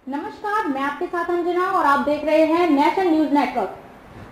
नमस्कार, मैं आपके साथ अंजना और आप देख रहे हैं नेशन न्यूज नेटवर्क।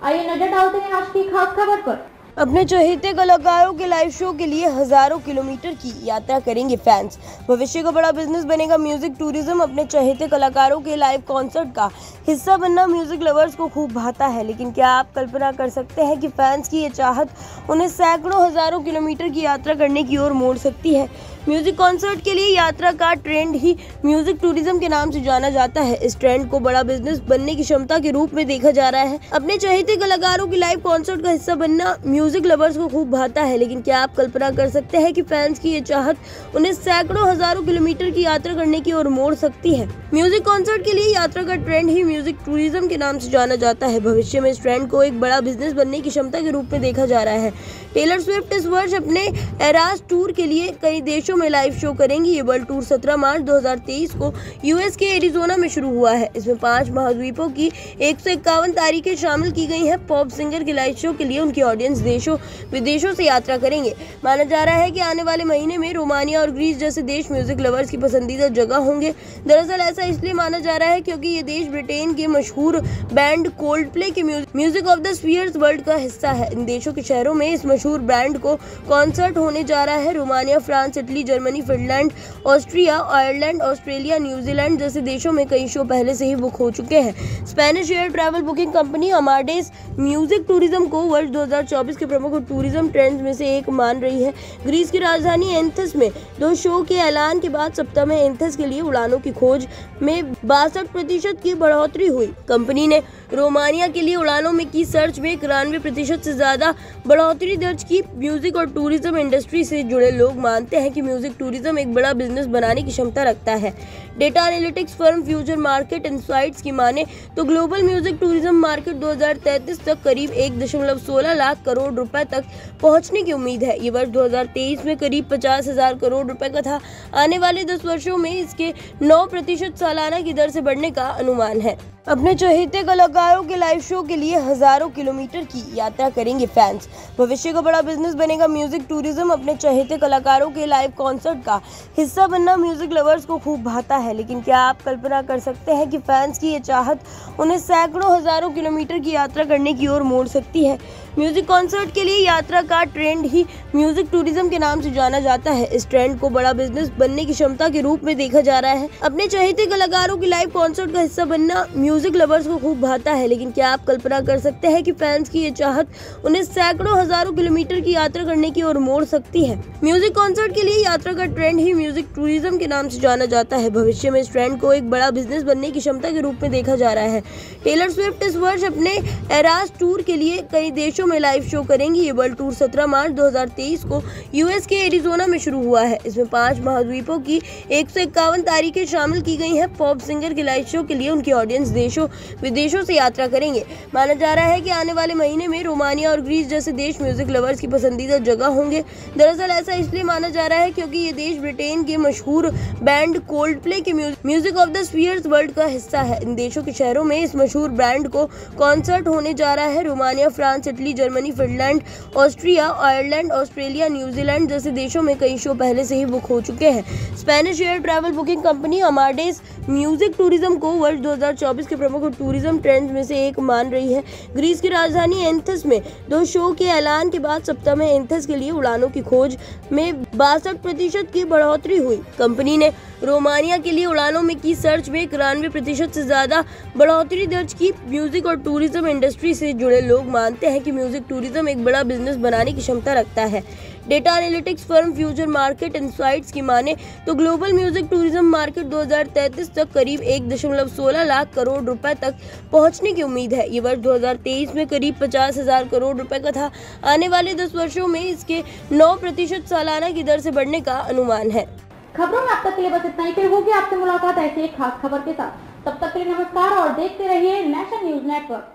आइए नजर डालते हैं आज की खास खबर पर। अपने चहेते कलाकारों के लाइव शो के लिए हजारों किलोमीटर की यात्रा करेंगे फैंस। भविष्य का बड़ा बिजनेस बनेगा म्यूजिक टूरिज्म। अपने चहेते कलाकारों के लाइव कॉन्सर्ट का हिस्सा बनना म्यूजिक लवर्स को खूब भाता है, लेकिन क्या आप कल्पना कर सकते हैं कि फैंस की ये चाहत उन्हें सैकड़ों हजारों किलोमीटर की यात्रा करने की ओर मोड़ सकती है। म्यूजिक कॉन्सर्ट के लिए यात्रा का ट्रेंड ही म्यूजिक टूरिज्म के नाम से जाना जाता है। इस ट्रेंड को बड़ा बिजनेस बनने की क्षमता के रूप में देखा जा रहा है। अपने चहेते कलाकारों की लाइव कॉन्सर्ट का हिस्सा बनना म्यूजिक लवर्स को खूब भाता है, लेकिन क्या आप कल्पना कर सकते हैं कि फैंस की ये चाहत उन्हें सैकड़ों हजारों किलोमीटर की यात्रा करने की ओर मोड़ सकती है। म्यूजिक कॉन्सर्ट के लिए यात्रा का ट्रेंड ही म्यूजिक टूरिज्म के नाम से जाना जाता है। भविष्य में इस ट्रेंड को एक बड़ा बिजनेस बनने की क्षमता के रूप में देखा जा रहा है। टेलर स्विफ्ट इस वर्ष अपने एरास टूर के लिए कई देशों में लाइव शो करेंगी। ये वर्ल्ड टूर 17 मार्च 2023 को यूएस के एरिजोना में शुरू हुआ है। इसमें 5 महाद्वीपों की 151 तारीखें शामिल की गई हैं। पॉप सिंगर के लाइव शो के लिए उनकी ऑडियंस देशों विदेशों से यात्रा करेंगे। माना जा रहा है कि आने वाले महीने में रोमानिया और ग्रीस जैसे देश म्यूजिक लवर्स की पसंदीदा जगह होंगे। दरअसल ऐसा इसलिए माना जा रहा है क्योंकि ये देश ब्रिटेन के मशहूर बैंड कोल्डप्ले के music of the spheres world का हिस्सा है। इन देशों के शहरों में इस मशहूर बैंड को कॉन्सर्ट होने जा रहा है। Romania, France, Italy, Germany, Finland, Austria, Ireland, Australia, New Zealand जैसे देशों में कई शो पहले से ही बुक हो चुके हैं। Spanish air travel booking company Amadeus music tourism को वर्ष 2024 के प्रमुख टूरिज्म ट्रेंड्स में से एक मान रही है। ग्रीस की राजधानी एथेंस में 2 शो के ऐलान के बाद सप्ताह में एथेंस के लिए उड़ानों की खोज में 62% की बढ़ोतरी हुई। कंपनी ने रोमानिया के लिए उड़ानों में की सर्च में 91% से ज्यादा बढ़ोतरी दर्ज की। म्यूजिक और टूरिज्म इंडस्ट्री से जुड़े लोग मानते हैं कि म्यूजिक टूरिज्म एक बड़ा बिजनेस बनाने की क्षमता रखता है। Data analytics firm future market insights की माने तो ग्लोबल म्यूजिक टूरिज्म मार्केट 2033 तक करीब 1.16 लाख करोड़ रुपए तक पहुंचने की उम्मीद है। ये वर्ष 2023 में करीब 50,000 करोड़ रुपए का था। आने वाले 10 वर्षों में इसके 9% सालाना की दर से बढ़ने का अनुमान है। अपने चहेते कलाकारों के लाइव शो के लिए हजारों किलोमीटर की यात्रा करेंगे फैंस। भविष्य का बड़ा बिजनेस बनेगा म्यूजिक टूरिज्म। अपने चहेते कलाकारों के लाइव कॉन्सर्ट का हिस्सा बनना म्यूजिक लवर्स को खूब भाता है, लेकिन क्या आप कल्पना कर सकते हैं कि फैंस की ये चाहत उन्हें सैकड़ों हजारों किलोमीटर की यात्रा करने की ओर मोड़ सकती है। म्यूजिक कॉन्सर्ट के लिए यात्रा का ट्रेंड ही म्यूजिक टूरिज्म के नाम से जाना जाता है। इस ट्रेंड को बड़ा बिजनेस बनने की क्षमता के रूप में देखा जा रहा है। अपने चहेते कलाकारों की लाइव कॉन्सर्ट का हिस्सा बनना म्यूजिक लवर्स को खूब भाता है, लेकिन क्या आप कल्पना कर सकते हैं कि फैंस की ये चाहत उन्हें सैकड़ों हजारों किलोमीटर की यात्रा करने की ओर मोड़ सकती है। म्यूजिक कॉन्सर्ट के लिए यात्रा का ट्रेंड ही म्यूजिक टूरिज्म के नाम से जाना जाता है। भविष्य में इस ट्रेंड को एक बड़ा बिजनेस बनने की क्षमता के रूप में देखा जा रहा है। टेलर स्विफ्ट इस वर्ष अपने एरास टूर के लिए कई देशों में लाइव शो करेंगी। ये वर्ल्ड टूर 17 मार्च 2023 को यूएस के एरिजोना में शुरू हुआ है। इसमें 5 महाद्वीपों की 151 तारीखें शामिल की गई हैं। पॉप सिंगर के लाइव शो के लिए उनकी ऑडियंस देशों विदेशों से यात्रा करेंगे। माना जा रहा है कि आने वाले महीने में रोमानिया और ग्रीस जैसे देश म्यूजिक लवर्स की पसंदीदा जगह होंगे। दरअसल ऐसा इसलिए माना जा रहा है क्योंकि ये देश ब्रिटेन के मशहूर बैंड कोल्डप्ले के music of the spheres world का हिस्सा है। इन देशों के शहरों में इस मशहूर बैंड को कॉन्सर्ट होने जा रहा है। Romania, France, Italy, Germany, Finland, Austria, Ireland, Australia, New Zealand जैसे देशों में कई शो पहले से ही बुक हो चुके हैं। Spanish air travel booking company Amadeus music tourism को वर्ष 2024 के प्रमुख टूरिज्म ट्रेंड्स में से एक मान रही है। ग्रीस की राजधानी एथेंस में 2 शो के ऐलान के बाद सप्ताह में एथेंस के लिए उड़ानों की खोज में 62% की बढ़ोतरी हुई। कंपनी ने रोमानिया के लिए उड़ानों में की सर्च में 91% से ज्यादा बढ़ोतरी दर्ज की। म्यूजिक और टूरिज्म इंडस्ट्री से जुड़े लोग मानते हैं कि म्यूजिक टूरिज्म एक बड़ा बिजनेस बनाने की क्षमता रखता है। Data analytics firm future market insights की माने तो ग्लोबल म्यूजिक टूरिज्म मार्केट 2033 तक करीब 1.16 लाख करोड़ रुपए तक पहुंचने की उम्मीद है। ये वर्ष 2023 में करीब 50,000 करोड़ रुपए का था। आने वाले 10 वर्षों में इसके 9% सालाना की दर से बढ़ने का अनुमान है। खबरों में अब तक के लिए बस इतना ही। फिर होगी आपसे मुलाकात ऐसी एक खास खबर के साथ। तब तक के लिए नमस्कार और देखते रहिए नेशन न्यूज नेटवर्क।